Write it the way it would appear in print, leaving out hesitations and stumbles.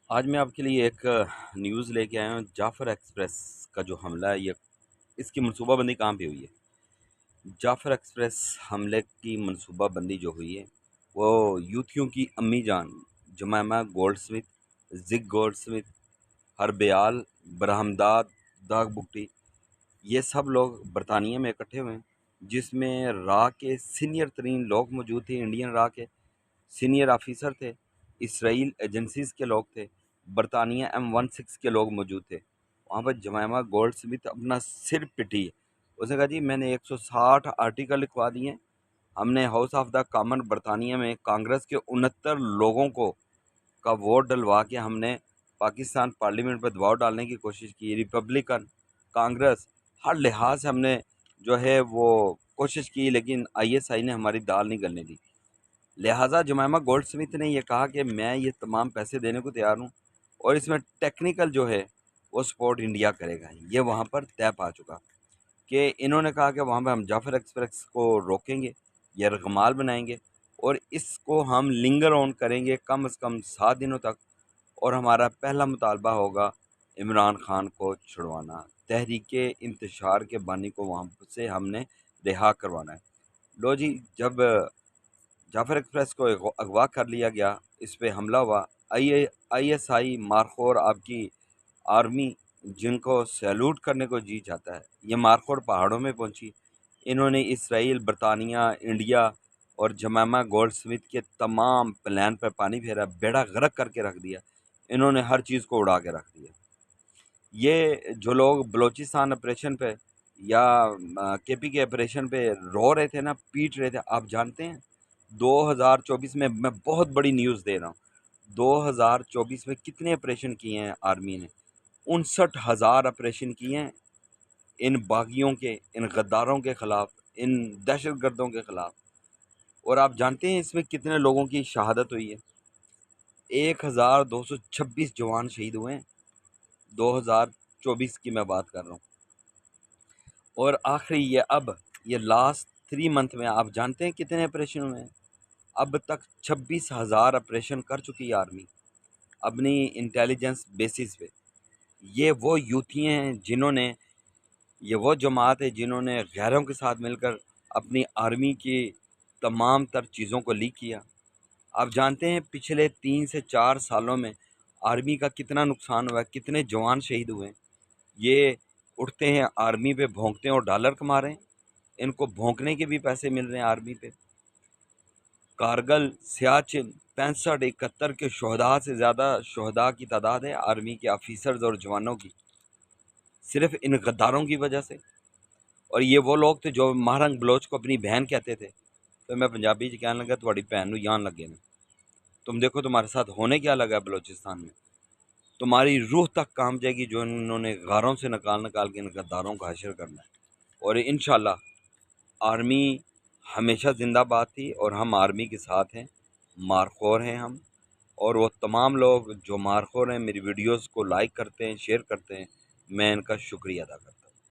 آج میں آپ کے لیے ایک نیوز لے کے آیا ہوں۔ جعفر ایکسپریس کا جو حملہ ہے، یہ اس کی منصوبہ بندی کہاں پہ ہوئی ہے؟ جعفر ایکسپریس حملے کی منصوبہ بندی جو ہوئی ہے وہ یوتھیوں کی امی جان جمائمہ گولڈ سمتھ، زگ گولڈ سمتھ، ہربیال، برہمداد، داغ بکٹی، یہ سب لوگ برطانیہ میں اکٹھے ہوئے ہیں، جس میں را کے سینئر ترین لوگ موجود تھے، انڈین را کے سینئر آفیسر تھے، اسرائیل ایجنسیز کے لوگ تھے، برطانیہ M16 کے لوگ موجود تھے۔ وہاں پر جمائمہ گولڈ سمتھ اپنا سر پٹی ہے، اس نے کہا جی میں نے 160 آرٹیکل لکھوا دیے ہیں، ہم نے ہاؤس آف دا کامن برطانیہ میں کانگریس کے 69 لوگوں کو کا ووٹ ڈلوا کے ہم نے پاکستان پارلیمنٹ پہ دباؤ ڈالنے کی کوشش کی، ریپبلکن، کانگریس، ہر لحاظ سے ہم نے جو ہے وہ کوشش کی، لیکن ISI نے ہماری دال نہیں گلنے دی۔ لہٰذا جمائمہ گولڈ سمتھ نے یہ کہا کہ میں یہ تمام پیسے دینے کو تیار ہوں، اور اس میں ٹیکنیکل جو ہے وہ سپورٹ انڈیا کرے گا۔ یہ وہاں پر طے پا چکا کہ انہوں نے کہا کہ وہاں پہ ہم جعفر ایکسپریس کو روکیں گے، یرغمال بنائیں گے، اور اس کو ہم لنگر آن کریں گے کم از کم 7 دنوں تک، اور ہمارا پہلا مطالبہ ہوگا عمران خان کو چھڑوانا، تحریک انتشار کے بانی کو وہاں سے ہم نے رہا کروانا ہے۔ لو جی، جب جعفر ایکسپریس کو اغوا کر لیا گیا، اس پہ حملہ ہوا، ISI مارخور آپ کی آرمی جن کو سیلوٹ کرنے کو جی چاہتا ہے، یہ مارخور پہاڑوں میں پہنچی، انہوں نے اسرائیل، برطانیہ، انڈیا اور جمائمہ گولڈ سمتھ کے تمام پلان پر پانی پھیرا، بیڑا غرق کر کے رکھ دیا، انہوں نے ہر چیز کو اڑا کے رکھ دیا۔ یہ جو لوگ بلوچستان آپریشن پہ یا KP کے آپریشن پہ رو رہے تھے نا، پیٹ رہے تھے، آپ جانتے ہیں 2024 میں بہت بڑی نیوز دے رہا ہوں، 2024 میں کتنے آپریشن کیے ہیں آرمی نے؟ 59,000 آپریشن کیے ہیں ان باغیوں کے، ان غداروں کے خلاف، ان دہشت گردوں کے خلاف۔ اور آپ جانتے ہیں اس میں کتنے لوگوں کی شہادت ہوئی ہے؟ 1226 جوان شہید ہوئے ہیں، 2024 کی میں بات کر رہا ہوں۔ اور آخری یہ لاسٹ 3 منتھ میں آپ جانتے ہیں کتنے آپریشن ہوئے ہیں؟ اب تک 26,000 آپریشن کر چکی ہے آرمی اپنی انٹیلیجنس بیسس پہ۔ یہ وہ یوتھی ہیں جنہوں نے، یہ وہ جماعت ہے جنہوں نے غیروں کے ساتھ مل کر اپنی آرمی کی تمام تر چیزوں کو لیک کیا۔ آپ جانتے ہیں پچھلے 3 سے 4 سالوں میں آرمی کا کتنا نقصان ہوا ہے، کتنے جوان شہید ہوئے ہیں۔ یہ اٹھتے ہیں آرمی پہ بھونکتے ہیں اور ڈالر کما رہے ہیں، ان کو بھونکنے کے بھی پیسے مل رہے ہیں آرمی پہ۔ کارگل، سیاچن، 65 71 کے شہداء سے زیادہ شہداء کی تعداد ہے آرمی کے آفیسرز اور جوانوں کی، صرف ان غداروں کی وجہ سے۔ اور یہ وہ لوگ تھے جو مہرنگ بلوچ کو اپنی بہن کہتے تھے، تو میں پنجابی چ کہنے لگا تھوڑی بہن نو یان لگے نا، تم دیکھو تمہارے ساتھ ہونے کیا لگا ہے بلوچستان میں، تمہاری روح تک کام جائے گی جو انہوں نے غاروں سے نکال کے ان غداروں کا حشر کرنا ہے۔ اور انشاءاللہ آرمی ہمیشہ زندہ باد تھی، اور ہم آرمی کے ساتھ ہیں، مارخور ہیں ہم، اور وہ تمام لوگ جو مارخور ہیں میری ویڈیوز کو لائک کرتے ہیں، شیئر کرتے ہیں، میں ان کا شکریہ ادا کرتا ہوں۔